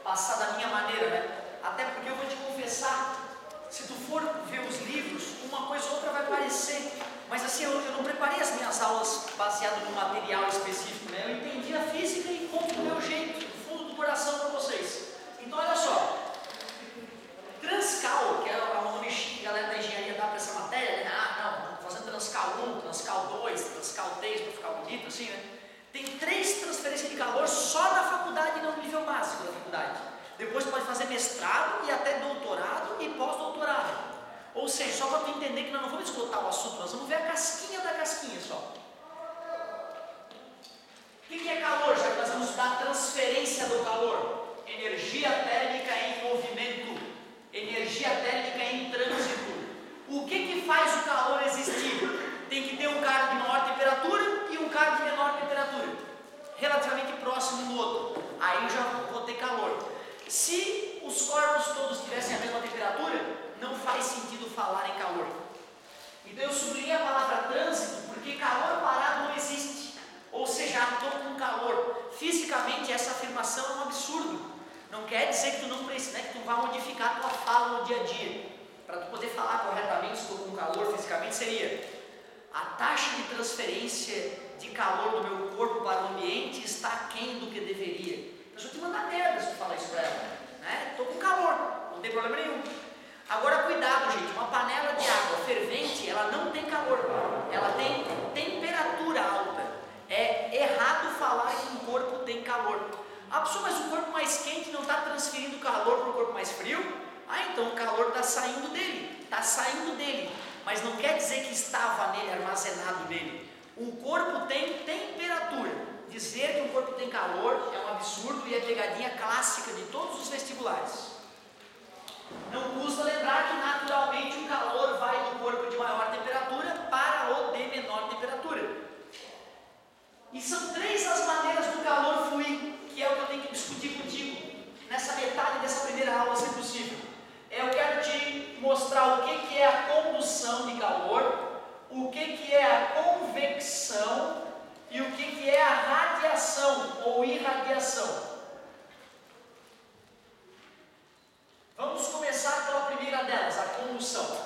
passar da minha maneira, né? Até porque eu vou te confessar, se tu for ver os livros, uma coisa ou outra vai parecer, mas assim, eu não preparei as minhas aulas baseado num material específico, né? Eu entendi a física e conto do meu jeito, do fundo do coração para vocês. Então olha só, Transcal, que é o nome chique que a galera da engenharia dá para essa matéria, né? Ah, não, fazendo Transcal 1, Transcal 2, Transcal 3, para ficar bonito assim, né? Tem 3 transferências de calor só na faculdade, no nível básico da faculdade. Depois pode fazer mestrado e até doutorado e pós-doutorado. Ou seja, só para tu entender que nós não vamos esgotar o assunto, nós vamos ver a casquinha da casquinha só. O que é calor? Já que nós vamos estudar a transferência do calor. Energia térmica em movimento. Energia térmica em trânsito. O que faz o calor existir? Tem que ter um carro de maior temperatura e um carro de menor temperatura, relativamente próximo um do outro. Aí eu já vou ter calor. Se os corpos todos tivessem a mesma temperatura, não faz sentido falar em calor. Então eu sublinhei a palavra trânsito porque calor parado não existe. Ou seja, estou com calor. Fisicamente essa afirmação é um absurdo. Não quer dizer que tu não precisa, né, que tu vai modificar a tua fala no dia a dia. Para tu poder falar corretamente, estou com calor fisicamente, seria: a taxa de transferência de calor do meu corpo para o ambiente está aquém do que deveria. A pessoa te manda merda se tu falar isso para ela, né? Estou com calor, não tem problema nenhum. Agora cuidado, gente, uma panela de água fervente, ela não tem calor, ela tem temperatura alta. É errado falar que um corpo tem calor. Ah, pessoa, mas o corpo mais quente não está transferindo calor para o corpo mais frio? Ah, então o calor está saindo dele, mas não quer dizer que estava nele, armazenado nele. O corpo tem temperatura. Dizer que um corpo tem calor é um absurdo e é pegadinha clássica de todos os vestibulares. Não custa lembrar que naturalmente o calor vai do corpo de maior temperatura para o de menor temperatura. E são 3 as maneiras do calor fluir, que é o que eu tenho que discutir contigo nessa metade dessa primeira aula, se possível. Eu quero te mostrar o que é a condução de calor, o que é a convecção e o que é a radiação ou irradiação. Vamos começar pela primeira delas, a condução.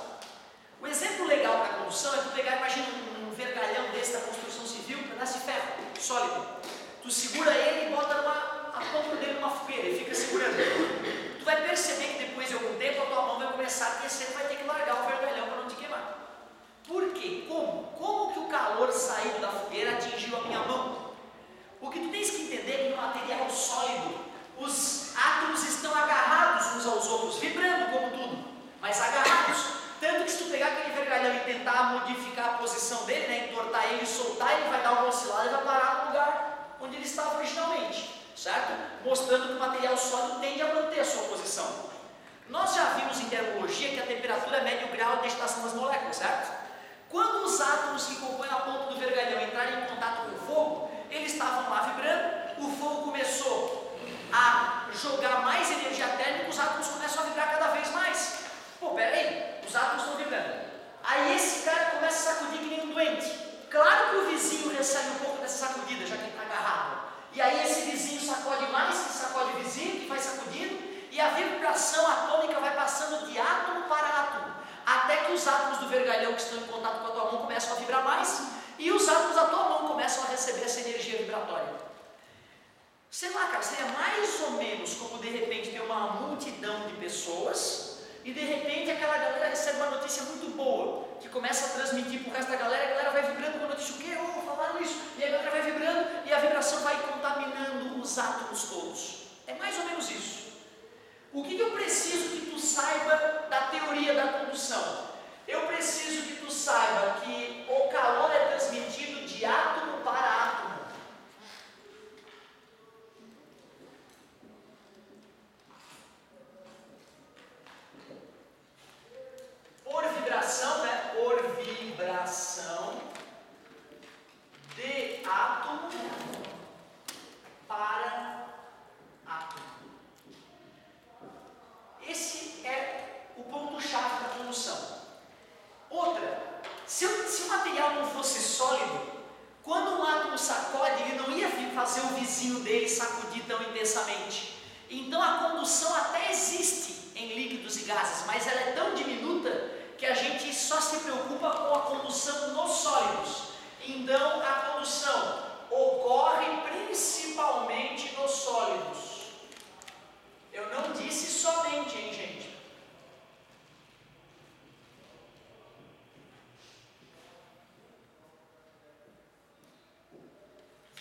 O exemplo legal para a condução é tu pegar, imagina um vergalhão desse da construção civil, um pedaço de ferro sólido. Tu segura ele e bota a ponta dele numa fogueira e fica segurando. Tu vai perceber que depois de algum tempo a tua mão vai começar a aquecer e vai ter que largar o vergalhão para não te queimar. Por quê? Como que o calor saindo da fogueira atingiu a minha mão? O que tu tens que entender é que no material sólido, os átomos estão agarrados uns aos outros, vibrando como tudo, mas agarrados. Tanto que se tu pegar aquele vergalhão e tentar modificar a posição dele, né, entortar ele e soltar, ele vai dar uma oscilada e vai parar no lugar onde ele estava originalmente, certo? Mostrando que o material sólido tende a manter a sua posição. Nós já vimos em termologia que a temperatura mede o grau de agitação das moléculas, certo? Quando os átomos que compõem a ponta do vergalhão entraram em contato com o fogo, eles estavam lá vibrando, o fogo começou a jogar mais energia térmica, os átomos começam a vibrar cada vez mais. Pô, peraí, os átomos estão vibrando. Aí esse cara começa a sacudir que nem um doente. Claro que o vizinho recebe um pouco dessa sacudida, já que ele está agarrado. E aí esse vizinho sacode mais, que sacode o vizinho, que vai sacudindo, e a vibração atômica vai passando de átomo para átomo, até que os átomos do vergalhão que estão em contato com a tua mão começam a vibrar mais, e os átomos da tua mão começam a receber essa energia vibratória. Sei lá, cara, seria mais ou menos como de repente ter uma multidão de pessoas e de repente aquela galera recebe uma notícia muito boa, que começa a transmitir para o resto da galera, a galera vai vibrando com a notícia, o quê? Falaram isso, e a galera vai vibrando e a vibração vai contaminando os átomos todos. É mais ou menos isso. O que eu preciso que tu saiba da teoria da condução? Eu preciso que tu saiba que o calor é transmitido de átomo para átomo. Por vibração, né? Por vibração de átomo para átomo. Esse é o ponto-chave da condução. Outra, se o material não fosse sólido, quando um átomo sacode, ele não ia fazer o vizinho dele sacudir tão intensamente. Então a condução até existe em líquidos e gases, mas ela é tão diminuta que a gente só se preocupa com a condução nos sólidos. Então a condução ocorre principalmente nos sólidos. Eu não disse somente, hein, gente?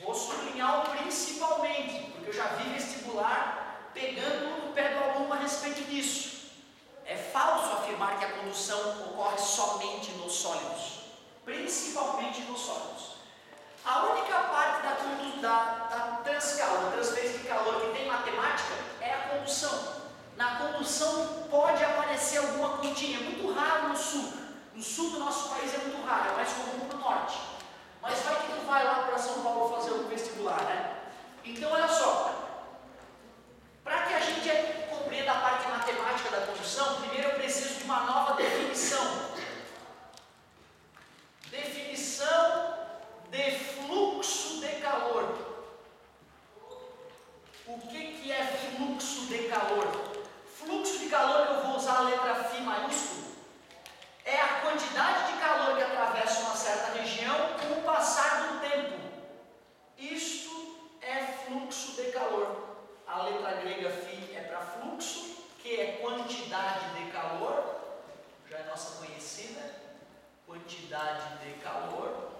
Vou sublinhar o principalmente, porque eu já vi vestibular pegando no pé do aluno a respeito disso. É falso afirmar que a condução ocorre somente nos sólidos, principalmente nos sólidos. A única parte da transferência de calor que tem matemática é a condução. Na condução pode aparecer alguma continha, muito raro no sul. No sul do nosso país é muito raro, é mais comum no norte. Mas vai que tu vai lá para São Paulo fazer o vestibular, né? Então olha só, para que a gente compreenda a parte matemática da condução, primeiro eu preciso de uma nova definição. Definição de fluxo de calor. O que é fluxo de calor? Fluxo de calor, que eu vou usar a letra Φ maiúsculo, é a quantidade de calor que atravessa uma certa região com o passar do tempo. Isto é fluxo de calor. A letra grega Φ é para fluxo, que é quantidade de calor, já é nossa conhecida, quantidade de calor.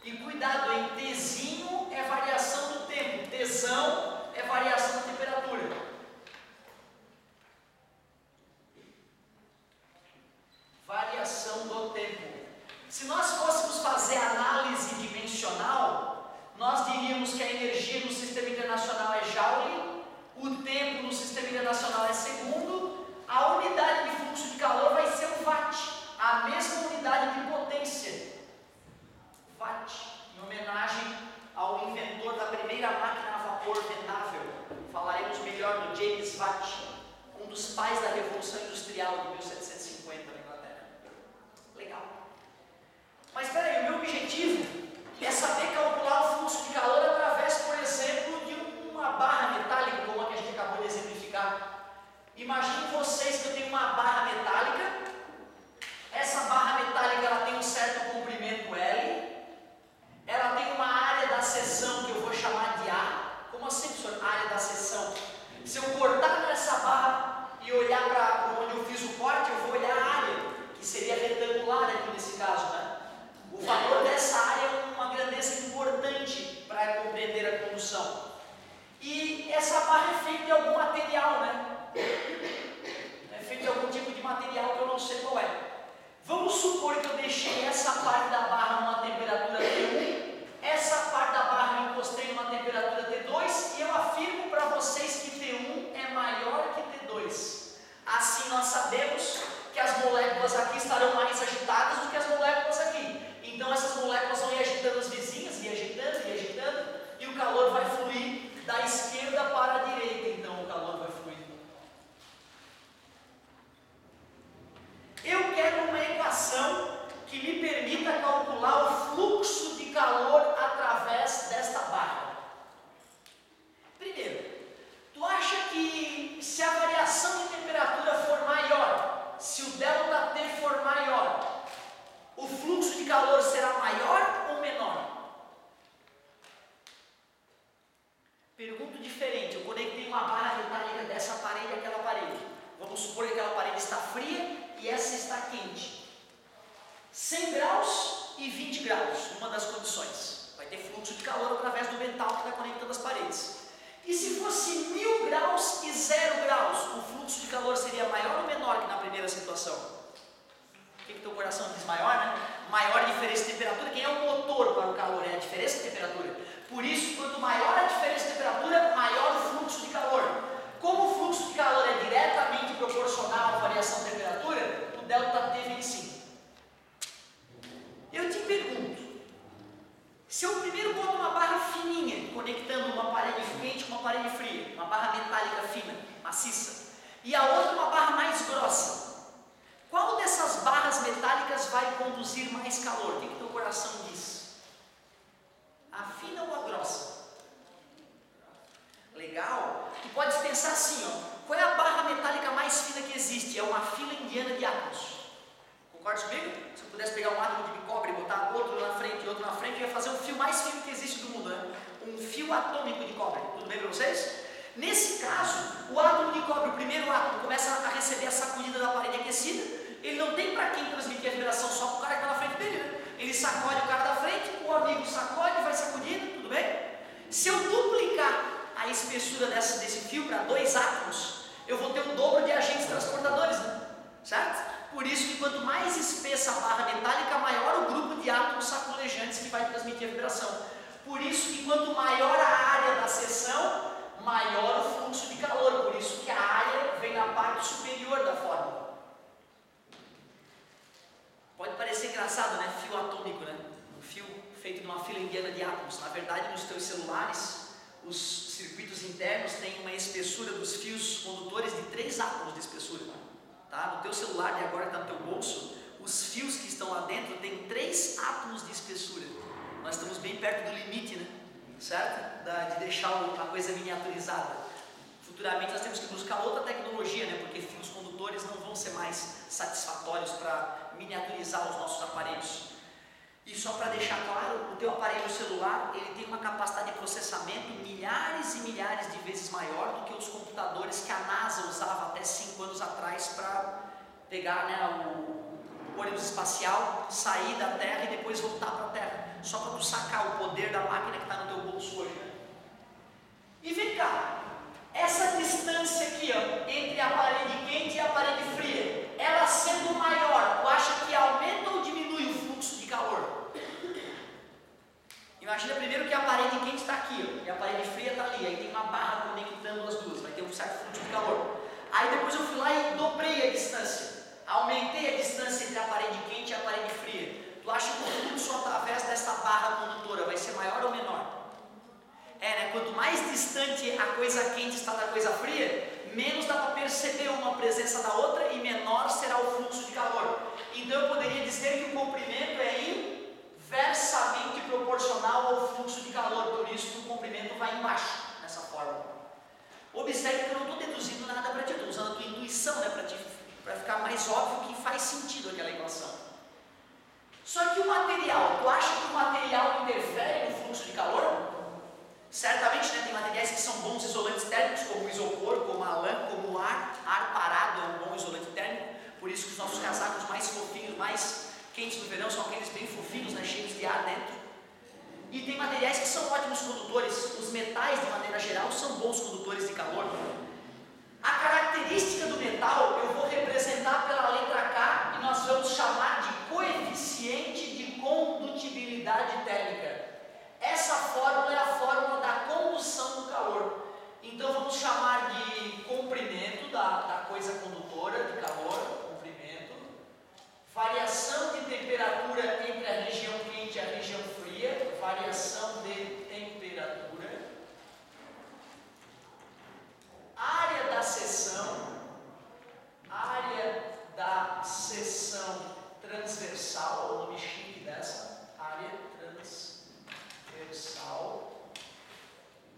E cuidado, em Tzinho é variação do tempo, Tzão é variação da temperatura. Variação do tempo. Se nós fôssemos fazer análise dimensional, nós diríamos que a energia no sistema internacional é joule, o tempo no sistema internacional é segundo, a unidade de fluxo de calor vai ser o watt, a mesma unidade de potência, watt, em homenagem ao inventor da primeira máquina a vapor vendável. Falaremos melhor do James Watt, um dos pais da Revolução Industrial de 1750 na Inglaterra. Legal. Mas espera aí, o meu objetivo é saber calcular o fluxo de calor através, por exemplo, de uma barra metálica, como a que a gente acabou de exemplificar. Imagine vocês que eu tenho uma barra metálica. Essa barra metálica ela tem um certo comprimento L. Ela tem uma área da seção que eu vou chamar de A. Como assim, professor? Área da seção. Se eu cortar nessa barra e olhar para onde eu fiz o corte, eu vou olhar a área, que seria retangular aqui nesse caso, né? O valor dessa área é uma grandeza importante para compreender a condução. E essa barra é feita de algum material, né? É feita de algum tipo de material que eu não sei qual é. Vamos supor que eu deixei essa parte da barra numa temperatura T1, essa parte da barra eu encostei numa temperatura T2 e eu afirmo para vocês que T1 é maior que T2. Assim nós sabemos que as moléculas aqui estarão mais agitadas do que as moléculas aqui. Então essas moléculas vão ir agitando as vizinhas, e o calor vai fluir da esquerda para a direita. Então o calor vai fluir. Eu quero uma equação que me permita calcular o fluxo de calor através desta barra. Primeiro, tu acha que se a variação de temperatura for maior, se o ΔT for maior, o fluxo de calor será maior ou menor? Pergunto diferente, eu conectei uma barra metálica dessa parede àquela parede. Vamos supor que aquela parede está fria e essa está quente. 100 graus e 20 graus, uma das condições. Vai ter fluxo de calor através do metal que está conectando as paredes. E se fosse 1000 graus e 0 graus, o fluxo de calor seria maior ou menor que na primeira situação? O que teu coração diz maior, né? Maior diferença de temperatura. Quem é o motor para o calor? É a diferença de temperatura. Por isso, quanto maior a diferença de temperatura, maior o fluxo de calor. Como o fluxo de calor é diretamente proporcional à variação de temperatura, o ΔT vem sim. Eu te pergunto, se eu primeiro boto uma barra fininha, conectando uma parede quente com uma parede fria, uma barra metálica fina, maciça, e a outra uma barra mais grossa, qual dessas barras metálicas vai conduzir mais calor? O que teu coração diz? A fina ou a grossa? Legal. Tu pode pensar assim, ó, qual é a barra metálica mais fina que existe? É uma fila indiana de átomos. Concorda comigo? Se eu pudesse pegar um átomo de cobre e botar outro na frente e outro na frente, eu ia fazer um fio mais fino que existe do mundo, né? Um fio atômico de cobre. Tudo bem para vocês? Nesse caso, o átomo de cobre, o primeiro átomo, começa a receber a sacudida da parede aquecida. Ele não tem para quem transmitir a vibração, só para o cara que está na frente dele, né? Ele sacode o cara da frente, o amigo sacode, vai sacudindo, tudo bem? Se eu duplicar a espessura desse fio para 2 átomos, eu vou ter o dobro de agentes transportadores, né? Certo? Por isso que quanto mais espessa a barra metálica, maior o grupo de átomos saculejantes que vai transmitir a vibração. Por isso que quanto maior a área da seção, maior o fluxo de calor. Por isso que a área vem na parte superior da fórmula. Pode parecer engraçado, né? Fio atômico, né? Um fio feito de uma fila indiana de átomos. Na verdade, nos teus celulares, os circuitos internos têm uma espessura dos fios condutores de 3 átomos de espessura. Tá? No teu celular de agora que está no teu bolso, os fios que estão lá dentro têm 3 átomos de espessura. Nós estamos bem perto do limite, né? Certo? De deixar a coisa miniaturizada. Futuramente nós temos que buscar outra tecnologia, né? Porque fios condutores não vão ser mais satisfatórios para miniaturizar os nossos aparelhos. E só para deixar claro, o teu aparelho celular, ele tem uma capacidade de processamento milhares e milhares de vezes maior do que os computadores que a NASA usava até 5 anos atrás para pegar, né, o ônibus espacial, sair da Terra e depois voltar para a Terra. Só para tu sacar o poder da máquina que está no teu bolso hoje, né? E vem cá, essa distância aqui, ó, entre a parede quente e a parede fria, ela sendo maior, tu acha que aumenta ou diminui o fluxo de calor? Imagina primeiro que a parede quente está aqui, ó, e a parede fria está ali, aí tem uma barra conectando as duas, vai ter um certo fluxo de calor. Aí depois eu fui lá e dobrei a distância, aumentei a distância entre a parede quente e a parede fria. Tu acha que o fluxo através dessa barra condutora vai ser maior ou menor? Né? Quanto mais distante a coisa quente está da coisa fria, menos dá para perceber uma presença da outra e menor será o fluxo de calor. Então eu poderia dizer que o comprimento é inversamente proporcional ao fluxo de calor, por isso que o comprimento vai embaixo, nessa fórmula. Observe que eu não estou deduzindo nada para ti, eu estou usando a tua intuição, né, para ficar mais óbvio que faz sentido aquela equação. Só que o material, tu acha que o material interfere no fluxo de calor? Certamente, né, tem materiais que são bons isolantes térmicos, como o isopor, como a lã, como o ar. Ar parado é um bom isolante térmico, por isso que os nossos casacos mais fofinhos, mais quentes no verão, são aqueles bem fofinhos, né, cheios de ar dentro. E tem materiais que são ótimos condutores, os metais de maneira geral são bons condutores de calor. A característica do metal eu vou representar pela letra K e nós vamos chamar de coeficiente de condutibilidade térmica. Essa fórmula é a fórmula da condução do calor. Então vamos chamar de comprimento da coisa condutora de calor, comprimento, variação de temperatura entre a região quente e a região fria, variação de temperatura, área da seção transversal, o nome chique dessa, área transversal.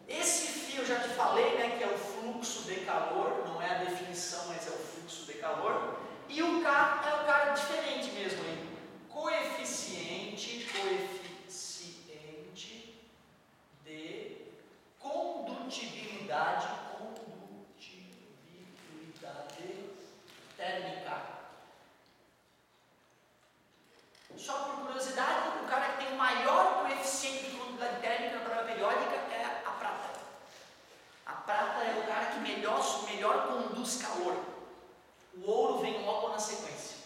Esse fio eu já te falei, né, que é o fluxo de calor, não é a definição, mas é o fluxo de calor. E o K é o cara diferente mesmo, hein? Coeficiente de condutibilidade térmica. Só por curiosidade, o cara que tem o maior coeficiente de condutibilidade térmica na tabela periódica é a prata. A prata é o cara que melhor conduz calor. O ouro vem logo na sequência.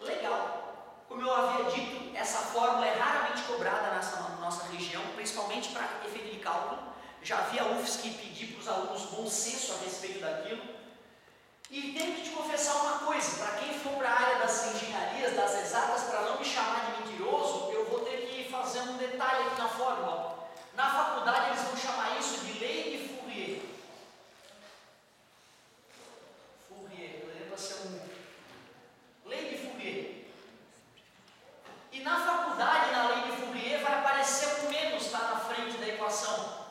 Legal. Como eu havia dito, essa fórmula é raramente cobrada na nossa região, principalmente para efeito de cálculo. Já vi a UFSC pedir para os alunos bom senso a respeito daquilo. E tenho que te confessar uma coisa, para quem for para a área das engenharias, das exatas, para não me chamar de mentiroso, eu vou ter que fazer um detalhe aqui na fórmula. Na faculdade eles vão chamar isso de lei de Fourier. Poderia ser lei de Fourier. E na faculdade, na lei de Fourier, vai aparecer um menos lá na frente da equação.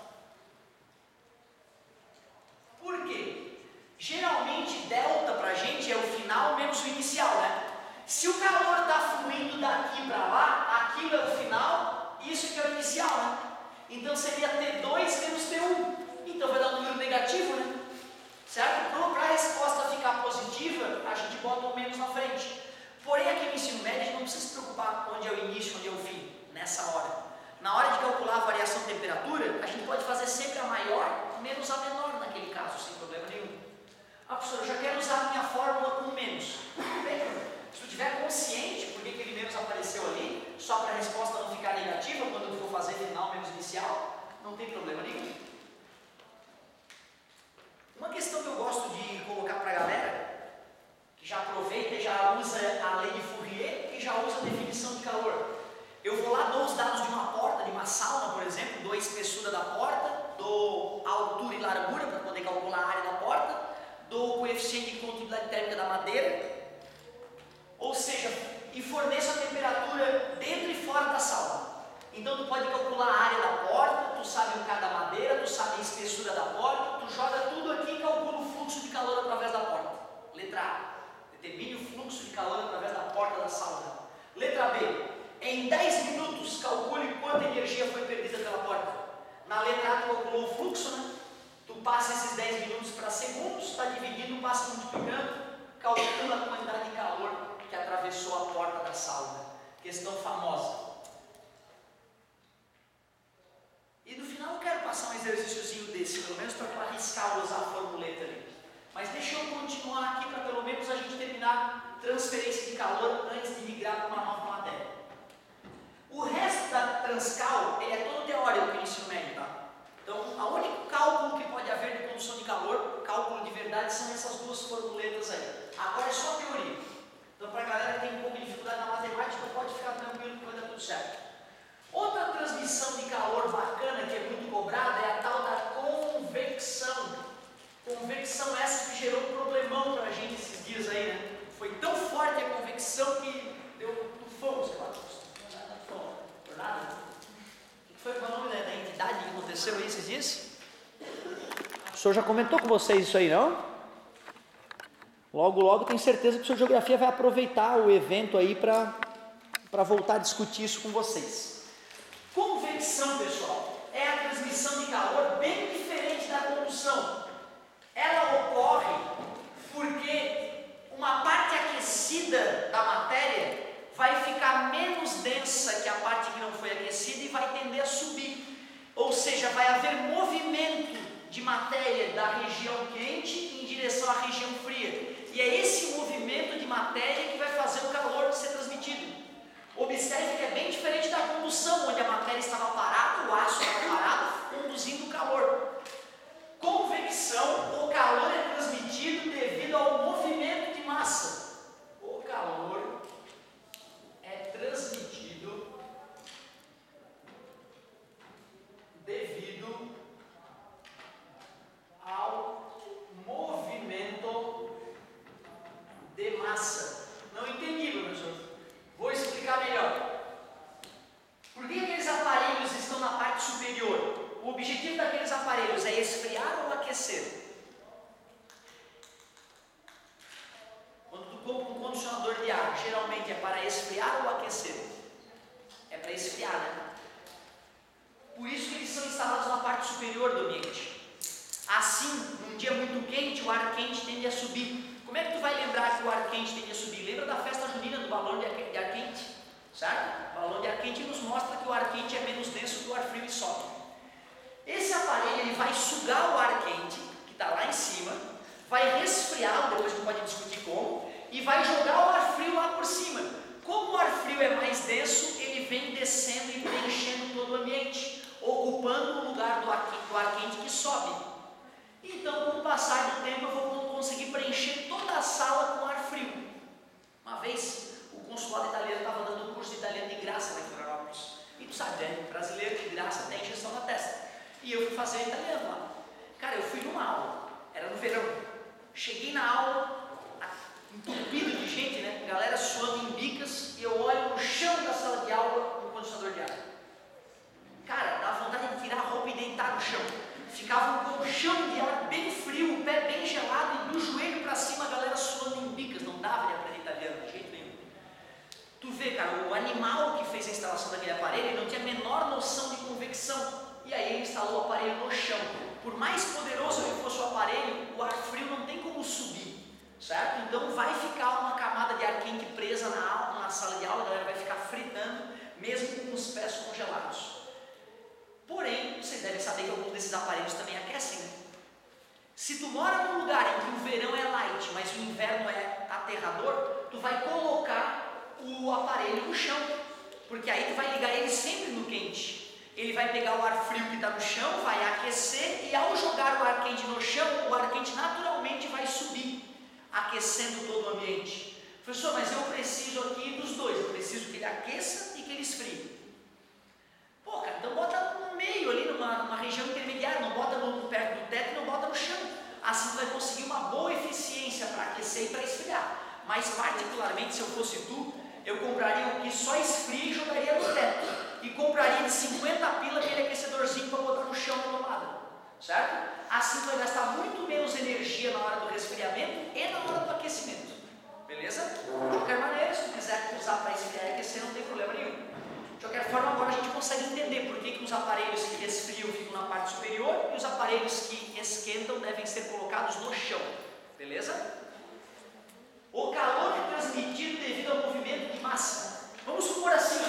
calculo a área da porta, dou o coeficiente de condutibilidade térmica da madeira, ou seja, e forneço a temperatura dentro e fora da sala. Então tu pode calcular a área da porta, tu sabe o K da madeira, tu sabe a espessura da porta, tu joga tudo aqui e calcula o fluxo de calor através da porta. Letra A, determine o fluxo de calor através da porta da sala. Letra B, em 10 minutos calcule quanta energia foi perdida pela porta. Na letra A tu calculou o fluxo, né? Tu passa esses 10 minutos para segundos, está dividindo, passa multiplicando, calcula a quantidade de calor que atravessou a porta da sala. Questão famosa. E no final eu quero passar um exercíciozinho desse, pelo menos para arriscar usar a formuleta ali. Mas deixa eu continuar aqui para pelo menos a gente terminar transferência de calor antes de migrar para uma nova matéria. O resto da Transcal, ele é todo teórico no ensino médio, tá? Então, o único cálculo que pode haver de condução de calor, cálculo de verdade, são essas duas formuletas aí. Agora é só teoria. Então, para a galera que tem um pouco de dificuldade na matemática, pode ficar tranquilo que vai dar tudo certo. Outra transmissão de calor bacana que é muito cobrada é a tal da convecção. Convecção essa que gerou um problemão para a gente esses dias aí, né? Foi tão forte a convecção que deu um tufão, sei lá, tornado. O que foi o nome da entidade que aconteceu aí esses dias? O senhor já comentou com vocês isso aí, não? Logo, logo, tenho certeza que o senhor Geografia vai aproveitar o evento aí para voltar a discutir isso com vocês. Convecção, pessoal, é a transmissão de calor bem diferente da condução. Ela ocorre porque uma parte aquecida da matéria vai ficar menos densa que a parte que não foi aquecida e vai tender a subir. Ou seja, vai haver movimento de matéria da região quente em direção à região fria. E é esse movimento de matéria que vai fazer o calor ser transmitido. Observe que é bem diferente da condução, onde a matéria estava parada, o aço estava parado, conduzindo o calor. Convecção, o calor é transmitido devido ao movimento de massa. O calor é transmitido devido ao movimento de massa. Não entendi, professor. Vou explicar melhor. Por que aqueles aparelhos estão na parte superior? O objetivo daqueles aparelhos é esfriar ou aquecer? Quando tu compra um condicionador de ar, geralmente é para esfriar ou aquecer? É para esfriar, né? Por isso que eles são instalados na parte superior do ambiente. Assim, num dia muito quente, o ar quente tende a subir. Como é que tu vai lembrar que o ar quente tende a subir? Lembra da festa junina do balão de ar quente? Certo? O balão de ar quente nos mostra que o ar quente é menos denso que o ar frio e sobe. Esse aparelho ele vai sugar o ar quente, que está lá em cima, vai resfriá-lo, depois a gente pode discutir como, e vai jogar o ar frio lá por cima. Como o ar frio é mais denso, ele vem descendo e preenchendo todo o ambiente, ocupando o lugar do ar quente que sobe. Então, com o passar do tempo, eu vou conseguir preencher toda a sala com ar frio. Uma vez, o consulado italiano estava dando um curso de italiano de graça lá em Florianópolis. E tu sabe, né? Brasileiro de graça tem injeção na testa. E eu fui fazer italiano lá. Cara, eu fui numa aula, era no verão. Cheguei na aula, entupido de gente, né? Galera suando em bicas, e eu olho no chão da sala de aula um condicionador de ar. Cara, dava vontade de tirar a roupa e deitar no chão. Ficava um colchão de ar bem frio, o pé bem gelado, e do joelho para cima a galera suando em bicas. Não dava de aprender italiano, de jeito nenhum. Tu vê, cara, o animal que fez a instalação daquele aparelho, ele não tinha a menor noção de convecção. E aí ele instalou o aparelho no chão. Por mais poderoso que fosse o aparelho, o ar frio não tem como subir, certo? Então vai ficar uma camada de ar quente presa na sala de aula, a galera vai ficar fritando, mesmo com os pés congelados. Porém, vocês devem saber que alguns desses aparelhos também aquecem. Se tu mora num lugar em que o verão é light, mas o inverno é aterrador, tu vai colocar o aparelho no chão, porque aí tu vai ligar ele sempre no quente. Ele vai pegar o ar frio que está no chão, vai aquecer, e ao jogar o ar quente no chão, o ar quente naturalmente vai subir, aquecendo todo o ambiente. Professor, mas eu preciso aqui dos dois, eu preciso que ele aqueça e que ele esfrie. Pô, cara, então bota no meio ali, numa região intermediária, não bota perto do teto e não bota no chão. mas particularmente se eu fosse tu, eu compraria um que só esfria e jogaria no teto, e compraria de 50 pila aquele aquecedorzinho para botar no chão da tomada, certo? Assim tu vai gastar muito menos energia na hora do resfriamento e na hora do aquecimento, beleza? De qualquer maneira, se tu quiser usar para esfriar e aquecer, não tem problema nenhum. De qualquer forma, agora a gente consegue entender por que os aparelhos que resfriam ficam na parte superior e os aparelhos que esquentam devem ser colocados no chão, beleza? O calor é transmitido devido ao movimento de massa. Vamos supor assim, ó,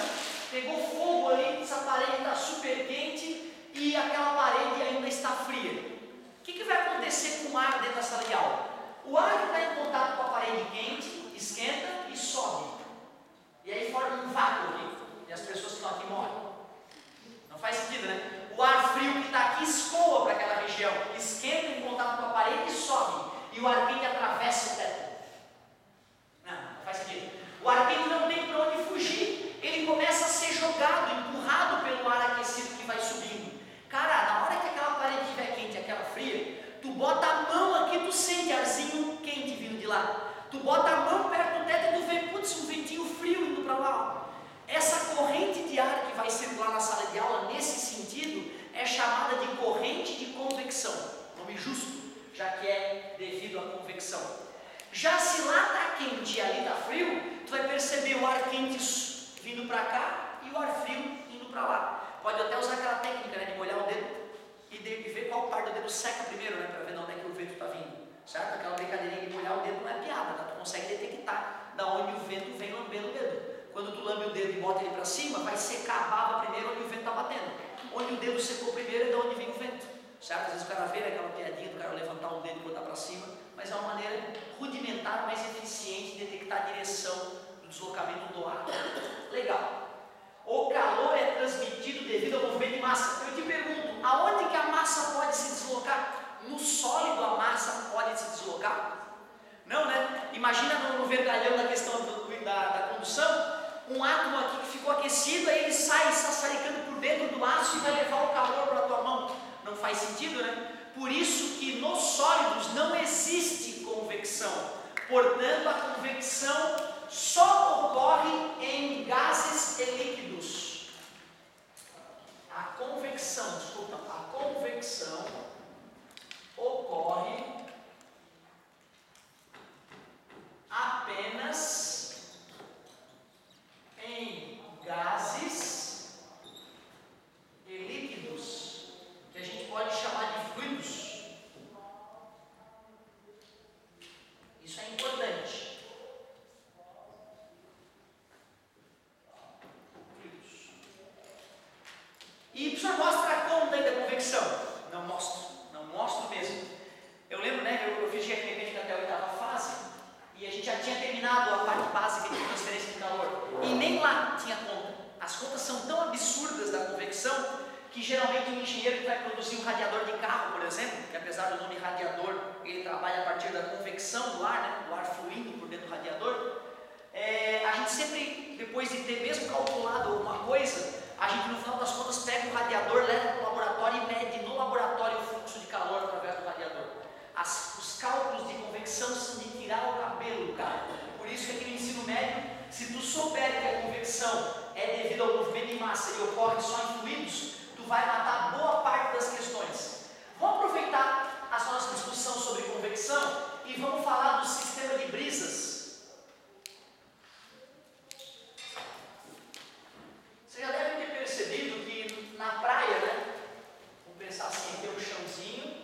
pegou fogo ali, esse aparelho está super quente e aquela parede ainda está fria. O que vai acontecer com o ar dentro da sala de aula? O ar que está em contato com a parede quente, esquenta e sobe. E aí forma um vácuo aqui. E as pessoas que estão aqui morrem. Não faz sentido, né? O ar frio que está aqui escoa para aquela região, esquenta em contato com a parede e sobe. E o ar quente atravessa o teto. Não faz sentido. O ar quente não tem para onde fugir. Ele começa a ser jogado, empurrado pelo ar aquecido que vai subindo. Cara, na hora que aquela parede estiver quente e aquela fria, tu bota a mão aqui, tu sente arzinho quente vindo de lá. Tu bota a mão perto do teto e tu vê, putz, um ventinho frio indo para lá. Essa corrente de ar que vai circular na sala de aula, nesse sentido, é chamada de corrente de convecção. Nome justo, já que é devido à convecção. Já se lá está quente e ali está frio, tu vai perceber o ar quente vindo para cá e o ar frio indo para lá. Pode até usar aquela técnica, né, de molhar o dedo e ver qual parte do dedo seca primeiro, né, para ver de onde é que o vento está vindo. Certo? Aquela brincadeirinha de molhar o dedo não é piada, tá? Tu consegue detectar da onde o vento vem lambendo o dedo. Quando tu lambe o dedo e bota ele para cima, vai secar a baba primeiro onde o vento está batendo. Onde o dedo secou primeiro é de onde vem o vento. Certo? Às vezes o cara vê aquela piadinha do cara levantar um dedo e botar para cima, mas é uma maneira rudimentar, mais eficiente de detectar a direção do deslocamento do ar. Legal. O calor é transmitido devido ao movimento de massa. Eu te pergunto, aonde que a massa pode se deslocar? No sólido a massa pode se deslocar? Não, né? Imagina no vergalhão da questão da condução, um átomo aqui que ficou aquecido, aí ele sai sassaricando por dentro do aço e vai levar o calor para a tua mão. Não faz sentido, né? Por isso que nos sólidos não existe convecção. Portanto, a convecção só ocorre em gases e líquidos. A convecção ocorre apenas em gases e líquidos, que a gente pode chamar de fluidos. Isso é importante. Fluidos. E o senhor mostra a conta aí da convecção? Não mostro mesmo. Eu lembro, né, eu fiz GFM até a 8ª fase, e a gente já tinha terminado a parte básica de transferência de calor, e nem lá tinha conta. As contas são tão absurdas da convecção, que geralmente um engenheiro que vai produzir um radiador de carro, por exemplo, que apesar do nome radiador, ele trabalha a partir da convecção do ar, né, do ar fluindo por dentro do radiador, a gente sempre, depois de ter mesmo calculado alguma coisa, a gente no final das contas pega o radiador, leva para o laboratório e mede no laboratório o fluxo de calor através do radiador. Os cálculos de convecção são de tirar o cabelo, cara. Por isso que aqui no ensino médio, se tu souber que a convecção é devido ao movimento de massa e ocorre só em fluidos, tu vai matar boa parte das questões. Vamos aproveitar a nossa discussão sobre convecção e vamos falar do sistema de brisas. Vocês já devem ter percebido que na praia, né? Vamos pensar assim, tem um chãozinho,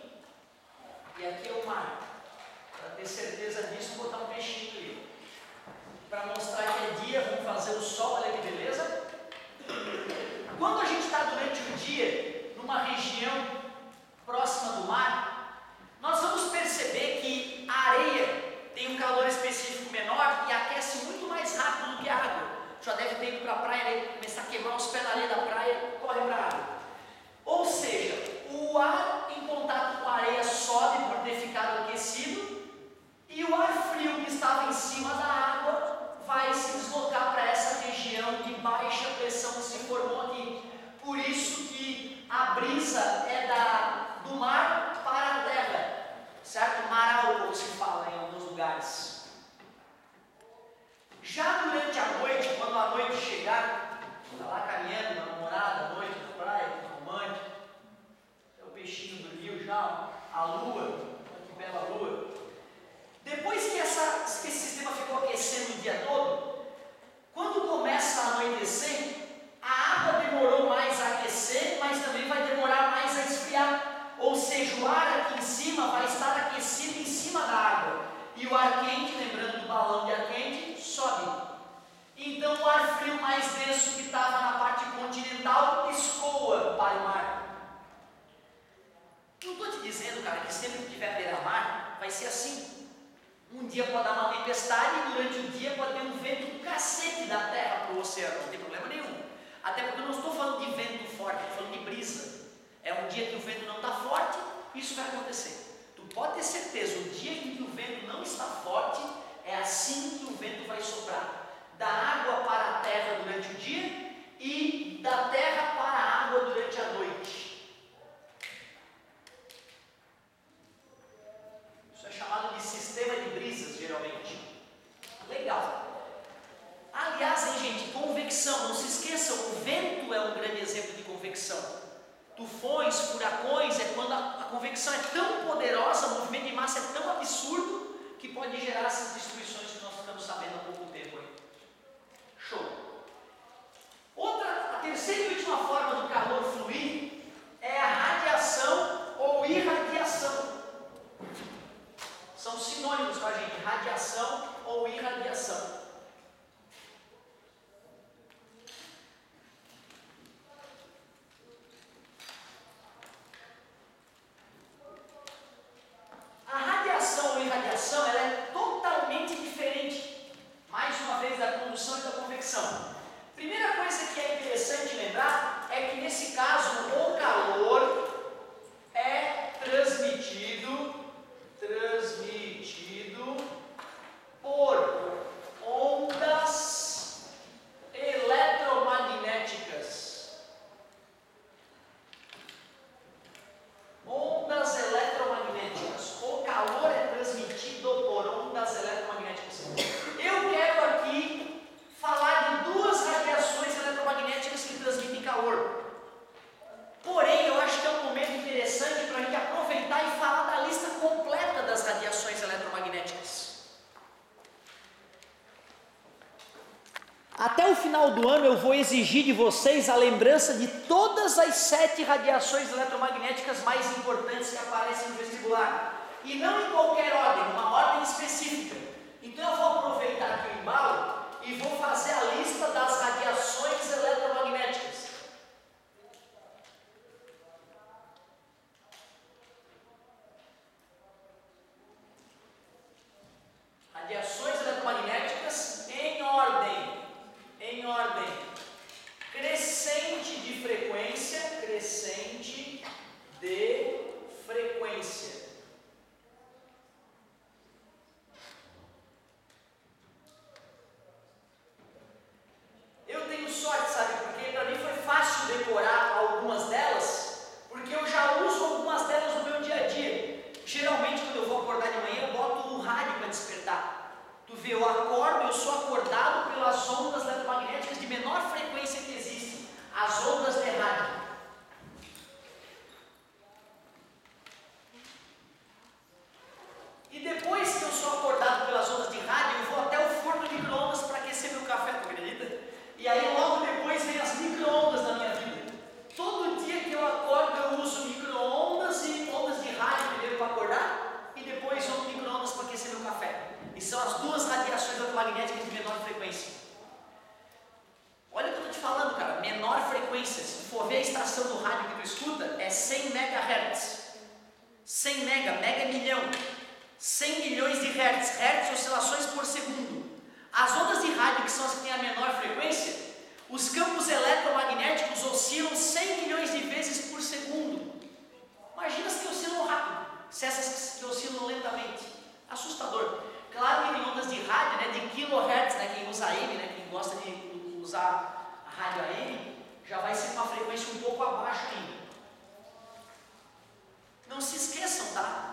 lua. Olha que bela lua. Depois que esse sistema ficou aquecendo o dia todo, quando começa a anoitecer, a água demorou mais a aquecer, mas também vai demorar mais a esfriar. Ou seja, o ar aqui em cima vai estar aquecido em cima da água. E o ar quente, lembrando do balão de ar quente, sobe. Então o ar frio mais denso que estava na parte continental escoa para o mar. Não estou te dizendo, cara, que sempre que tiver beira-mar vai ser assim. Um dia pode dar uma tempestade e durante o dia pode ter um vento do cacete da terra para o oceano, não tem problema nenhum. Até porque eu não estou falando de vento forte, estou falando de brisa. É um dia que o vento não está forte, isso vai acontecer. Tu pode ter certeza, o dia em que o vento não está forte, é assim que o vento vai soprar. Da água para a terra durante o dia e da terra para a água durante a noite. Isso é chamado de sistema de brisas, geralmente. Legal. Aliás, hein, gente, convecção, não se esqueçam, o vento é um grande exemplo de convecção. Tufões, furacões, é quando a convecção é tão poderosa, o movimento de massa é tão absurdo, que pode gerar essas destruições que nós ficamos sabendo há pouco tempo aí. Show. A terceira e última forma do calor fluir é a radiação ou irradiação. São sinônimos para a gente, radiação ou irradiação. A radiação ou irradiação ela é totalmente diferente, mais uma vez, da condução e da convecção. Primeira coisa que é interessante lembrar é que nesse caso o calor é transmitido por ondas eletromagnéticas. Ondas eletromagnéticas. O calor é transmitido por ondas eletromagnéticas. Eu quero aqui falar de duas radiações eletromagnéticas que transmitem calor. Porém, eu acho que é um momento interessante para a gente aproveitar e falar da lista completa das radiações eletromagnéticas. Até o final do ano eu vou exigir de vocês a lembrança de todas as 7 radiações eletromagnéticas mais importantes que aparecem no vestibular. E não em qualquer ordem, uma ordem específica. Então eu vou aproveitar aqui o embalo e vou fazer a lista das radiações eletromagnéticas. Radiações eletromagnéticas em ordem. Crescente de frequência. Eu tenho sorte, sabe? Porque para mim foi fácil decorar algumas delas, porque eu já uso algumas delas no meu dia a dia. Geralmente, quando eu vou acordar de manhã, eu boto o rádio para despertar. Tu vê, eu acordo, eu sou acordado pelas ondas eletromagnéticas de menor frequência que existem, as ondas de rádio. E depois que eu sou acordado pelas ondas de rádio, eu vou até o forno de micro-ondas para aquecer meu café, tu acredita? E aí logo depois vem as micro-ondas da minha vida. Todo dia que eu acordo eu uso micro-ondas e ondas de rádio primeiro para acordar, e depois uso micro-ondas para aquecer meu café. E são as duas radiações eletromagnéticas de menor frequência. Olha o que eu estou te falando, cara. Menor frequência. Se tu for ver a estação do rádio que tu escuta, é 100 MHz. 100 mega é milhão. 100 milhões de hertz. Hertz, oscilações por segundo. As ondas de rádio, que são as que têm a menor frequência, os campos eletromagnéticos oscilam 100 milhões de vezes por segundo. Imagina se oscilam rápido. Se essas que oscilam lentamente. Assustador. Claro que tem ondas de rádio, né, de kilohertz, né, quem usa AM, né, quem gosta de usar a rádio AM, já vai ser uma frequência um pouco abaixo ainda. Não se esqueçam, tá?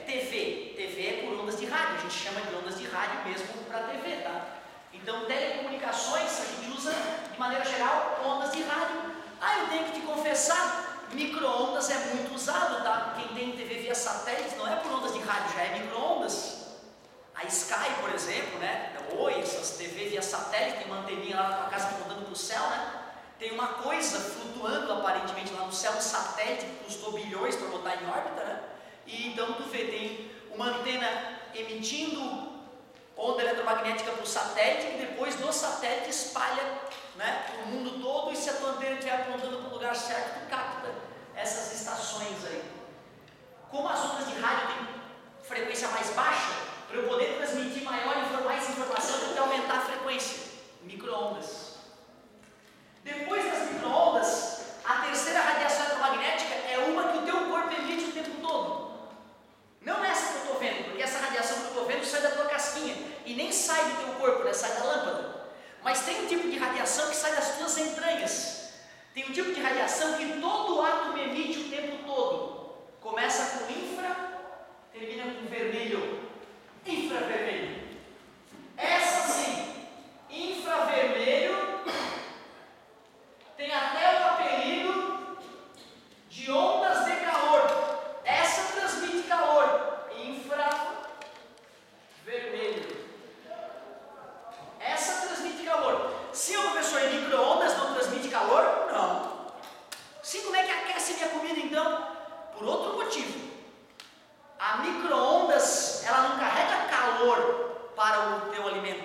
TV é por ondas de rádio, a gente chama de ondas de rádio mesmo para TV, tá? Então, telecomunicações, a gente usa, de maneira geral, ondas de rádio. Eu tenho que te confessar, micro-ondas é muito usado, tá? Quem tem TV via satélite não é por ondas de rádio, já é micro-ondas. A Sky, por exemplo, né? Oi, essas TV via satélite, tem uma anteninha lá na tua casa apontando para o céu, né? Tem uma coisa flutuando aparentemente lá no céu, um satélite que custou bilhões para botar em órbita, né? E então tu vê, tem uma antena emitindo onda eletromagnética para o satélite e depois do satélite espalha, né, para o mundo todo, e se a tua antena estiver apontando para o lugar certo, tu capta essas estações aí. Como as ondas de rádio têm frequência mais baixa, para eu poder transmitir mais informação, eu tenho que aumentar a frequência. Micro-ondas. Depois das micro-ondas, a terceira radiação eletromagnética é uma que o teu corpo emite o tempo todo. Não é essa que eu estou vendo, porque essa radiação que eu estou vendo sai da tua casquinha e nem sai do teu corpo, né? Sai da lâmpada. Mas tem um tipo de radiação que sai das tuas entranhas. Tem um tipo de radiação que todo átomo emite o tempo todo. Começa com infra, termina com vermelho. Infravermelho. Essa sim, infravermelho, tem até o apelido de ondas de calor. Essa transmite calor. Infravermelho. Essa transmite calor. Sim, professor, em micro-ondas não transmite calor? Não. Sim, como é que aquece minha comida então? Por outro motivo. A micro-ondas, ela não carrega calor para o teu alimento.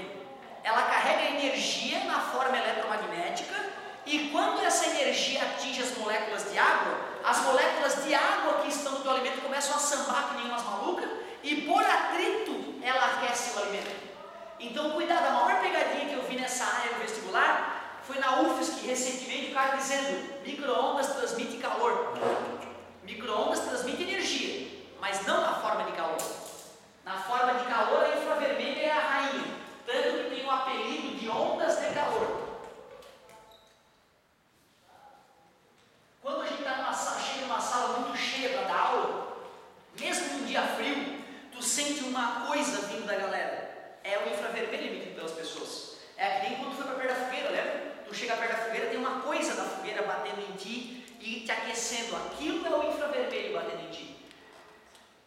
Ela carrega energia na forma eletromagnética, e quando essa energia atinge as moléculas de água, as moléculas de água que estão no teu alimento começam a sambar que nem umas malucas, e por atrito ela aquece o alimento. Então cuidado, a maior pegadinha que eu vi nessa área no vestibular foi na UFSC recentemente, o cara dizendo: micro-ondas transmite calor. Micro-ondas transmite energia, mas não na forma de calor. Na forma de calor, a infravermelha é a rainha, tanto que tem o apelido de ondas de calor. Quando a gente chega numa sala muito cheia para dar aula, mesmo num dia frio, tu sente uma coisa vindo da galera. É o infravermelho emitido pelas pessoas. É que nem quando tu foi para perto da fogueira, lembra? Tu chega perto da fogueira, tem uma coisa da fogueira batendo em ti e te aquecendo. Aquilo é o infravermelho batendo em ti.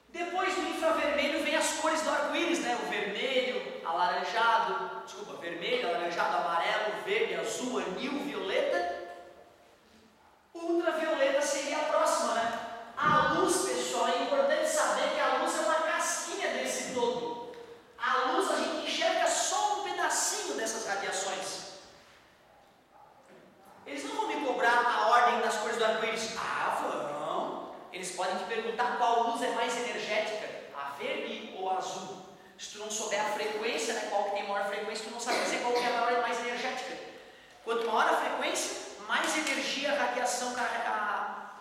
Depois do infravermelho vem as cores do arco-íris, né? O vermelho, vermelho, alaranjado, amarelo, verde, azul, anil, violeta. Ultravioleta seria a próxima, né? A luz, pessoal, é importante saber que a luz é uma casquinha desse todo. A luz a gente enxerga só um pedacinho dessas radiações. Eles não vão me cobrar a ordem das cores do arco-íris. Ah, vão. Eles podem te perguntar qual luz é mais energética, a verde ou a azul. Se tu não souber a frequência, né, qual que tem maior frequência, tu não sabe dizer qual que é a maior mais energética. Quanto maior a frequência, mais energia a radiação carrega.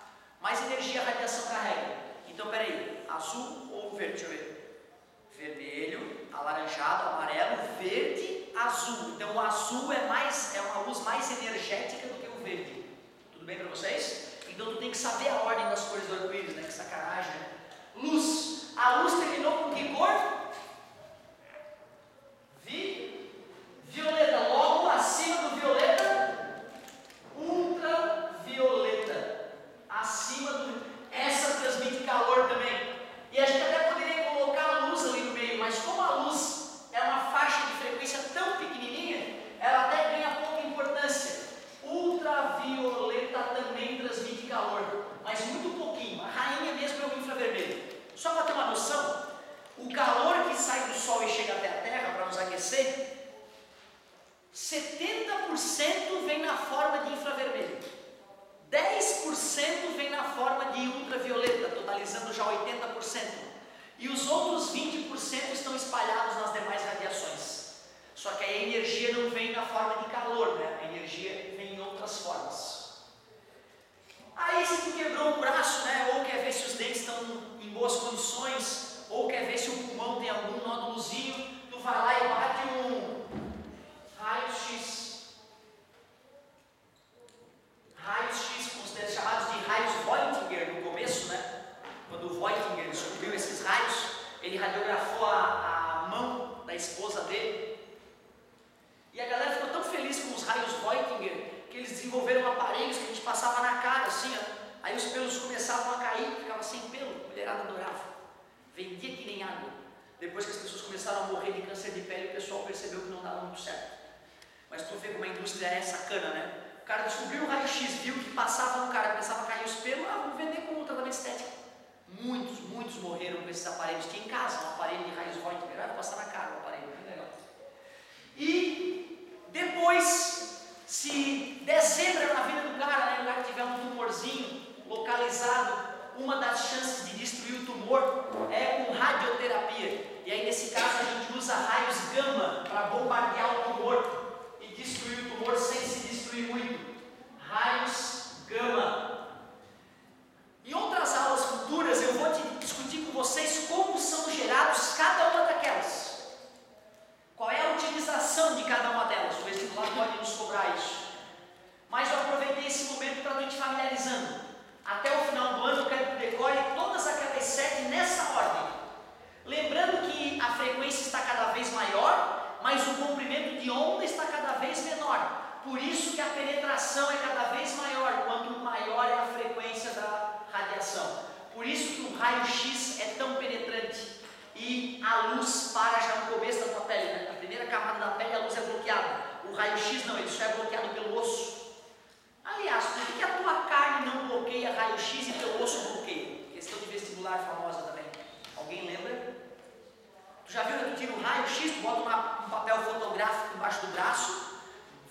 Então, peraí, azul ou verde? Deixa eu ver. Vermelho, alaranjado, amarelo, verde, azul. Então, o azul é uma luz mais energética do que o verde. Tudo bem para vocês? Então, tu tem que saber a ordem das cores do arco-íris, né? Que sacanagem, né? Luz. A luz terminou com que cor? Violeta. Logo acima do violeta, ultravioleta. Essa transmite calor também. E a gente até poderia colocar a luz ali no meio, mas como a luz é uma faixa de frequência tão pequenininha, ela até ganha pouca importância. Ultravioleta também transmite calor, mas muito pouquinho. A rainha mesmo é o infravermelho. Só para ter uma noção, o calor que sai do Sol e chega até a Terra para nos aquecer, 70% vem na forma de infravermelho, 10% vem na forma de ultravioleta, totalizando já 80%. E os outros 20% estão espalhados nas demais radiações. Só que a energia não vem na forma de calor, né? A energia vem em outras formas. Aí se tu quebrou um braço, né? Ou quer ver se os dentes estão em boas condições, ou quer ver se o pulmão tem algum nódulozinho, tu vai lá e bate um raio-x, chamados de raios Voigtlander no começo, né? Quando o Voigtlander descobriu esses raios, ele radiografou a mão da esposa dele. E a galera ficou tão feliz com os raios Voigtlander que eles desenvolveram aparelhos que a gente passava na cara, assim, ó, Aí os pelos começavam a cair, ficava sem pelo, a mulherada adorava, vendia que nem água. Depois que as pessoas começaram a morrer de câncer de pele, o pessoal percebeu que não dava muito certo. Mas tu vê como a indústria é sacana, né? O cara descobriu o raio-x, viu que passava no cara, começava a cair os pelos, vamos vender como tratamento estético. Muitos morreram com esses aparelhos. Tinha em casa um aparelho de raios Röntgen, era passar na cara o aparelho, bem legal. E depois, se der zebra na vida do cara, né, o cara tiver um tumorzinho localizado, uma das chances de destruir o tumor é com radioterapia. E aí nesse caso a gente usa raios gama para bombardear o tumor e destruir o tumor sem se destruir muito. Raios gama. Em outras aulas futuras eu vou discutir com vocês como são gerados cada uma daquelas. Qual é a utilização de cada uma delas? O vestibular pode nos cobrar isso. Mas eu aproveitei esse momento para a gente familiarizando. Até o final do ano eu quero que decore todas aquelas 7 nessa ordem. Lembrando que a frequência está cada vez maior, mas o comprimento de onda está cada vez menor. Por isso que a penetração é cada vez maior, quanto maior é a frequência da radiação. Por isso que o raio-x é tão penetrante e a luz para já no começo da tua pele, né? Na primeira camada da pele a luz é bloqueada. O raio-x não, ele só é bloqueado pelo osso. Aliás, por que a tua carne não bloqueia raio-x e teu osso bloqueia? Questão de vestibular famosa também. Alguém lembra? Tu já viu que tu tira um raio-x, tu bota um papel fotográfico embaixo do braço,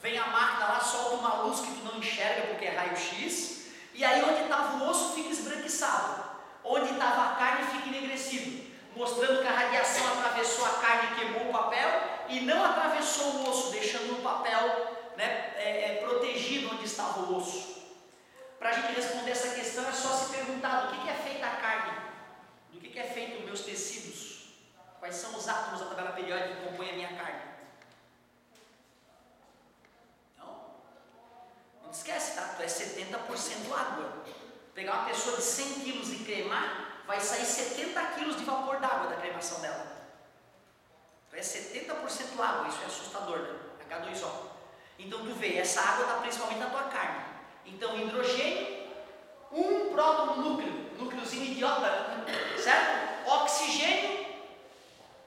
vem a máquina lá, solta uma luz que tu não enxerga porque é raio-x, e aí onde estava o osso fica esbranquiçado, onde estava a carne fica enegrecido, mostrando que a radiação atravessou a carne e queimou o papel, e não atravessou o osso, deixando o papel, né, protegido onde estava o osso. Para a gente responder essa questão é só se perguntar do que é feita a carne, do que é feito os meus tecidos, quais são os átomos da tabela periódica que compõem a minha carne. Não esquece, tá? Tu é 70% água. Pegar uma pessoa de 100 quilos e cremar, vai sair 70 quilos de vapor d'água da cremação dela. Tu é 70% água, isso é assustador, né? H2O. Então tu vê, essa água está principalmente na tua carne. Então hidrogênio, um próton no núcleo, núcleozinho idiota, certo? Oxigênio,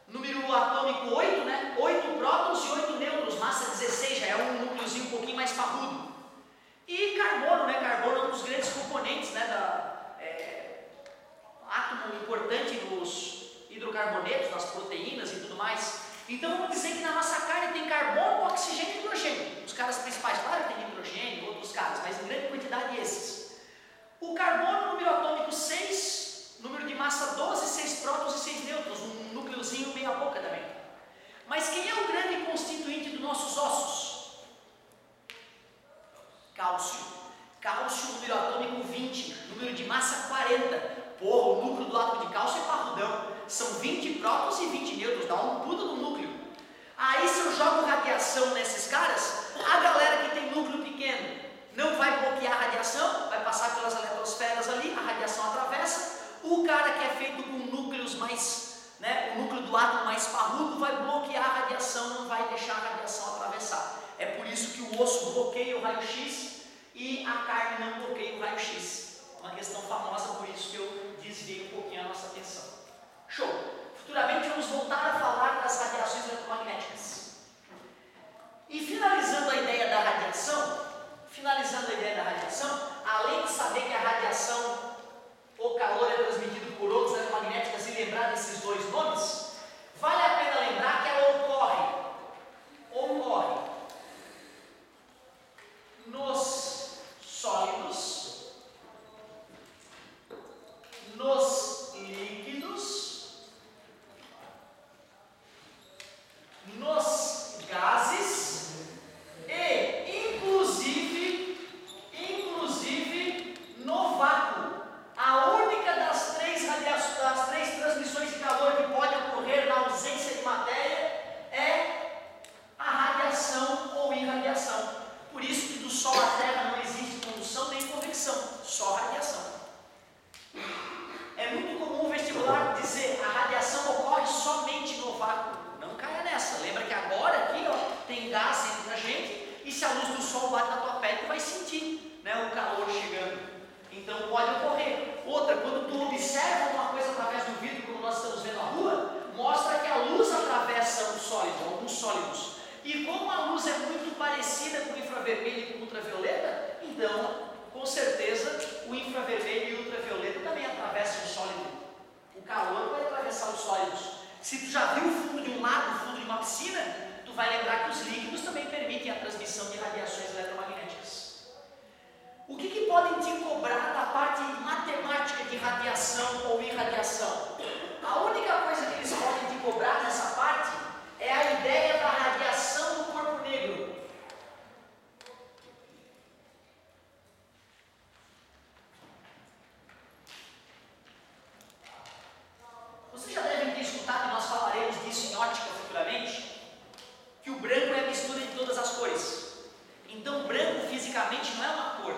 número atômico 8, né? 8 prótons e 8 nêutrons, massa 16, já é um núcleozinho um pouquinho mais parrudo. E carbono, né? Carbono é um dos grandes componentes, né, átomo importante nos hidrocarbonetos, nas proteínas e tudo mais. Então vamos dizer que na nossa carne tem carbono, oxigênio e hidrogênio. Os caras principais, claro que tem hidrogênio, outros caras, mas em grande quantidade esses. O carbono, número atômico 6, número de massa 12, 6 prótons e 6 nêutrons, um núcleozinho meia boca também. Mas quem é o grande constituinte dos nossos ossos? Cálcio. Cálcio, número atômico 20, número de massa 40. Porra, o núcleo do átomo de cálcio é parrudão. São 20 prótons e 20 nêutrons, dá um puta no núcleo. Aí se eu jogo radiação nesses caras, a galera que tem núcleo pequeno não vai bloquear a radiação, vai passar pelas eletrosferas ali, a radiação atravessa. O cara que é feito com núcleos mais, né, o núcleo do átomo mais parrudo vai bloquear a radiação, não vai deixar a radiação atravessar. É por isso que o osso bloqueia o raio-x e a carne não bloqueia o raio-x. Uma questão famosa, por isso que eu desviei um pouquinho a nossa atenção. Show! Futuramente vamos voltar a falar das radiações eletromagnéticas. E finalizando a ideia da radiação, além de saber que a radiação, o calor é transmitido por ondas eletromagnéticas e lembrar desses dois nomes, vale a pena lembrar que ela ocorre nos sólidos, nos líquidos, nos gases e, inclusive no vácuo. A única das três transmissões de calor que pode ocorrer na ausência de matéria é a radiação ou irradiação. Por isso que do Sol à Terra não existe condução nem convecção, só radiação. É muito comum o vestibular dizer a radiação ocorre somente no vácuo. Não caia nessa. Lembra que agora aqui tem gás entre a gente e se a luz do Sol bate na tua pele, tu vai sentir, né, o calor chegando. Então pode então, com certeza, o infravermelho e o ultravioleta também atravessam o sólido. O calor vai atravessar os sólidos. Se tu já viu o fundo de um lago, o fundo de uma piscina, tu vai lembrar que os líquidos também permitem a transmissão de radiações eletromagnéticas. O que podem te cobrar da parte matemática de radiação ou irradiação? A única coisa que eles podem te cobrar nessa parte é a ideia da radiação do corpo negro. Vocês já devem ter escutado, e nós falaremos disso em ótica futuramente, que o branco é a mistura de todas as cores. Então, branco fisicamente não é uma cor.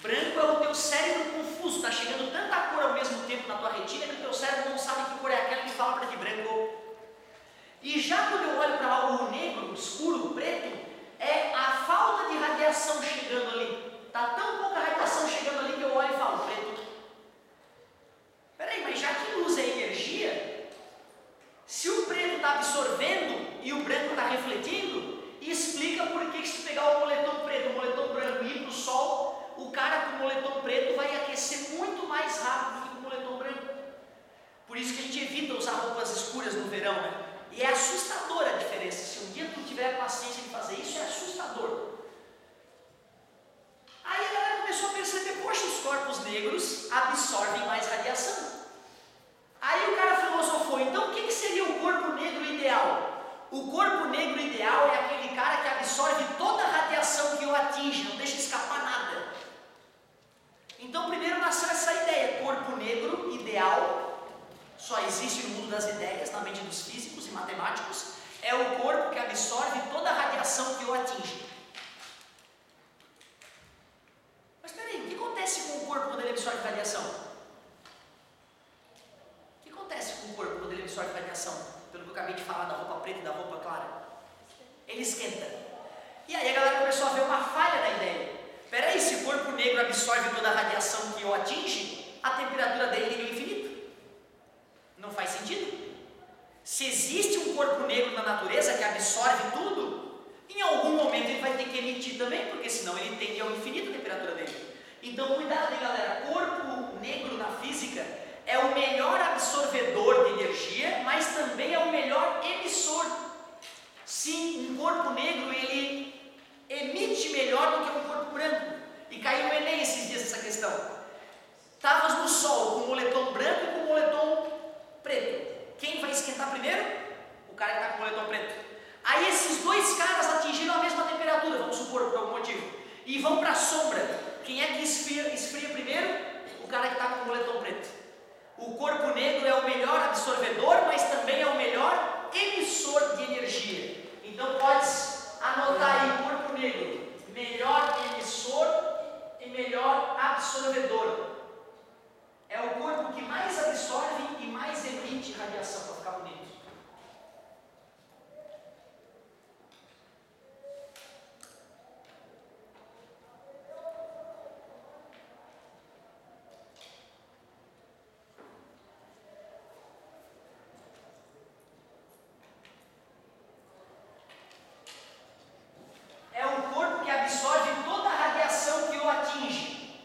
Branco é o teu cérebro confuso, está chegando tanta cor ao mesmo tempo na tua retina que o teu cérebro não sabe que cor é aquela e fala para ti branco. E já quando eu olho para algo negro, escuro, preto, é a falta de radiação chegando ali. Está tão pouca radiação chegando ali que eu olho e falo preto. Peraí, mas já que luz é energia, se o preto está absorvendo e o branco está refletindo, explica por que se tu pegar o moletom preto, o moletom branco e ir para o sol, o cara com o moletom preto vai aquecer muito mais rápido do que com o moletom branco. Por isso que a gente evita usar roupas escuras no verão, né? E é assustadora a diferença. Se um dia tu tiver paciência de fazer isso, é assustador. Aí a galera começou a perceber, poxa, os corpos negros absorvem mais radiação. Aí o cara filosofou, então o que seria o corpo negro ideal? O corpo negro ideal é aquele cara que absorve toda a radiação que o atinge, não deixa escapar nada. Então primeiro nasceu essa ideia, corpo negro ideal, só existe no mundo das ideias, na mente dos físicos e matemáticos, é o corpo que absorve toda a radiação que o atinge. Mas peraí, o que acontece com o corpo quando ele absorve radiação? O que acontece com o corpo quando ele absorve radiação? Pelo que eu acabei de falar da roupa preta e da roupa clara. Ele esquenta. E aí a galera começou a ver uma falha na ideia. Peraí, se o corpo negro absorve toda a radiação que o atinge, a temperatura dele é infinita. Não faz sentido. Se existe um corpo negro na natureza que absorve tudo, em algum momento ele vai ter que emitir também, porque senão ele tende ao infinito a temperatura dele. Então cuidado aí, galera, corpo negro na física é o melhor absorvedor de energia, mas também é o melhor emissor. Sim, um corpo negro ele emite melhor do que um corpo branco. E caiu no Enem esses dias essa questão. Estavas no sol com o moletom branco e com o moletom preto. Quem vai esquentar primeiro? O cara que está com o moletom preto. Aí esses dois caras atingiram a mesma temperatura, vamos supor, por algum motivo, e vão para a sombra. Quem é que esfria primeiro? O cara que está com o moletom preto. O corpo negro é o melhor absorvedor, mas também é o melhor emissor de energia. Então podes anotar aí, corpo negro, melhor emissor e melhor absorvedor. É o corpo que mais absorve e mais emite radiação, para ficar bonito. É o corpo que absorve toda a radiação que o atinge,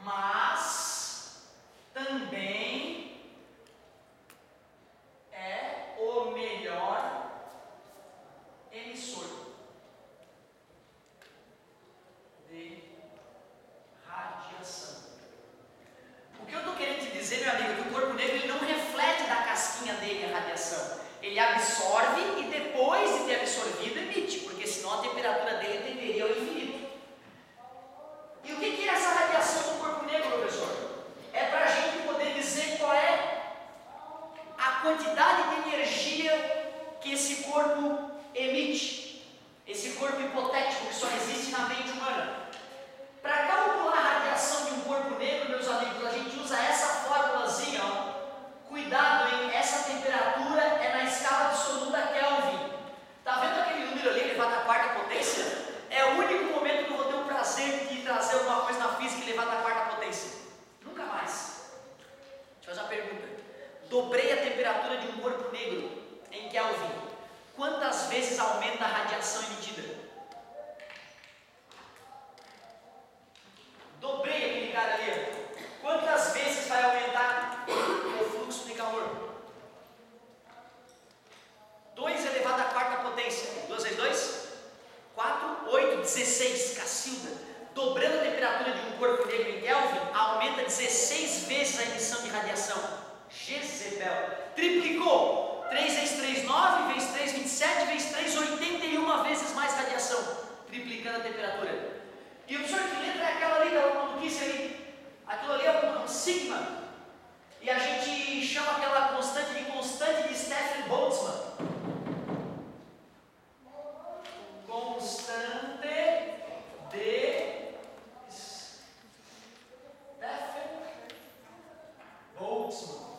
mas também é o melhor emissor de radiação. O que eu estou querendo te dizer, meu amigo, é que o corpo negro ele não reflete da casquinha dele a radiação. Ele absorve e depois de ter absorvido emite, porque senão a temperatura dele tenderia ao infinito. E o que é essa radiação do corpo negro, professor? É para a gente poder dizer qual é a quantidade de energia que esse corpo emite, esse corpo hipotético que só existe na mente humana. Para calcular a radiação de um corpo negro, meus amigos, a gente usa essa formulazinha, ó. Cuidado, hein? Essa temperatura é na escala absoluta Kelvin. Tá vendo aquele número ali elevado à quarta potência? É o único momento que eu vou ter o prazer de trazer alguma coisa na física elevada à quarta potência. Nunca mais. Deixa eu fazer uma pergunta. Dobrei a temperatura de um corpo negro em Kelvin. Quantas vezes aumenta a radiação emitida? Triplicou. 3 vezes 3, 9, vezes 3, 27, vezes 3, 81 vezes mais radiação, triplicando a temperatura. E o professor, que letra é aquela ali, da maluquice ali? Aquilo ali é um sigma. E a gente chama aquela constante de Stephen Boltzmann. Constante de Stephen Boltzmann.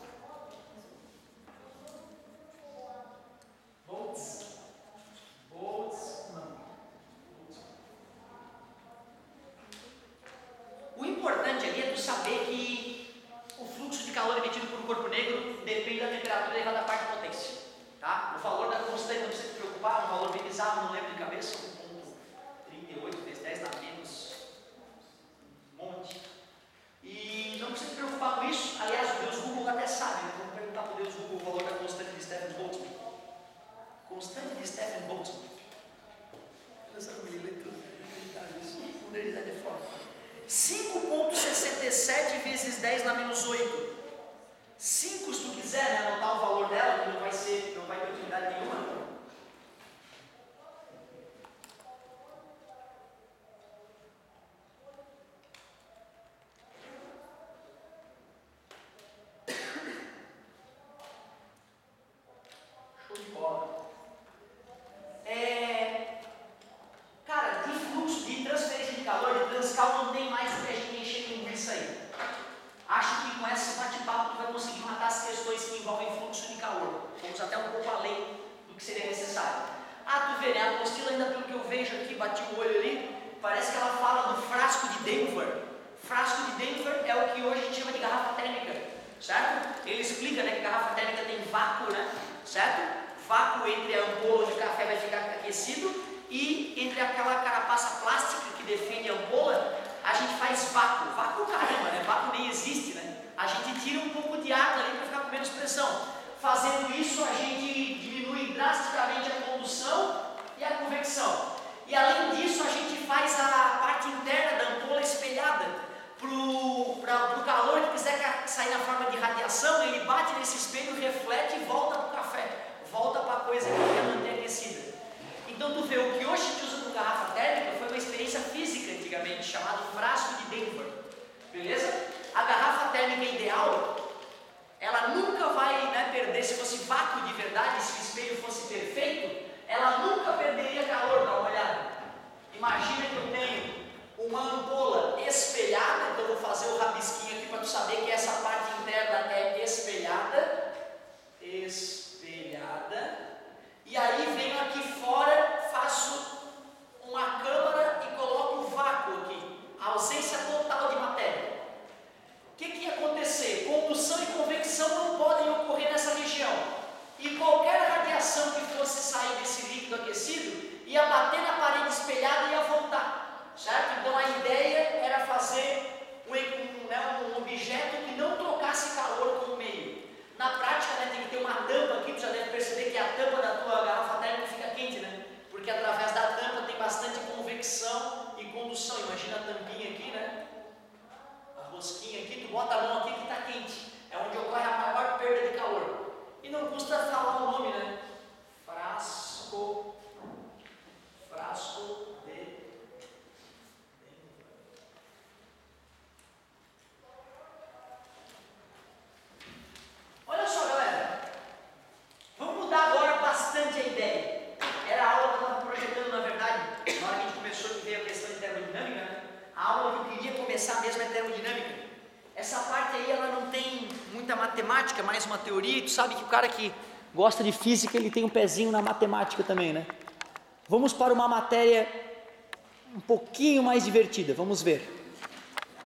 O importante ali é tu saber que o fluxo de calor emitido por um corpo negro depende da temperatura elevada da parte de potência, tá? O valor da constante não precisa te preocupar, um valor bem bizarro, não lembro de cabeça, 1.38 vezes 10 dá menos um monte. E não precisa te preocupar com isso. Aliás, o Deus Google até sabe, né? Vamos perguntar para o Deus Google o valor da constante de Stephen Boltzmann. Constante de Stephen Boltzmann. Essa família é tudo. Modernidade é foda. 5,67 vezes 10 na menos 8. 5, se tu quiser, né, anotar o valor dela, que não vai ter utilidade nenhuma. Show de bola. Cara, de fluxo, de transferência de calor, de transcal, não tem mais o que a gente encher de linguiça aí. Acho que com esse bate-papo tu vai conseguir matar as questões que envolvem fluxo de calor. Vamos até um pouco além do que seria necessário. Tu vê, né? A apostila, ainda pelo que eu vejo aqui, bati o olho ali, parece que ela fala do frasco de Denver. Frasco de Denver é o que hoje a gente chama de garrafa térmica, certo? Ele explica, né, que garrafa térmica tem vácuo, né? Certo? Vácuo entre a ampola onde o café vai ficar aquecido e entre aquela carapaça plástica que defende a ampola, a gente faz vácuo. Vácuo caramba, né? Vácuo nem existe, né? A gente tira um pouco de ar dali para ficar com menos pressão. Fazendo isso, a gente diminui drasticamente a condução e a convecção. E além disso, a gente faz a parte interna da ampola espelhada. Para o calor que quiser sair na forma de radiação, ele bate nesse espelho, reflete e volta para o café. Volta para a coisa que quer manter aquecida. Então tu vê, o que hoje a gente usa com garrafa térmica foi uma experiência física antigamente, chamado frasco de Denver. Beleza? A garrafa térmica ideal, ela nunca vai, né, perder, se fosse vácuo de verdade, se o espelho fosse perfeito, ela nunca perderia calor, dá uma olhada. Imagina que eu tenho uma ampola espelhada, então eu vou fazer o rabisquinho aqui para tu saber que essa parte interna é espelhada. E aí venho aqui fora, faço uma câmara e coloco o vácuo aqui, a ausência total de matéria. O que ia acontecer? Condução e convecção não podem ocorrer nessa região. E qualquer radiação que fosse sair desse líquido aquecido ia bater na parede espelhada e ia voltar, certo? Então a ideia era fazer um objeto que não trocasse calor com o meio. Na prática, né, tem que ter uma tampa aqui, tu já deve perceber que a tampa da tua garrafa térmica fica quente, né? Porque através da tampa tem bastante convecção e condução. Imagina a tampinha aqui, né? A rosquinha aqui, tu bota a mão aqui que está quente. É onde ocorre a maior perda de calor. E não custa falar o nome, né? Frasco de... Olha só, galera, vamos mudar agora bastante a ideia. Era a aula que eu estava projetando, na verdade, na hora que a gente começou a ver a questão de termodinâmica, né? A aula que eu queria começar mesmo é termodinâmica. Essa parte aí, ela não tem muita matemática, é mais uma teoria, e tu sabe que o cara que gosta de física, ele tem um pezinho na matemática também, né? Vamos para uma matéria um pouquinho mais divertida, vamos ver.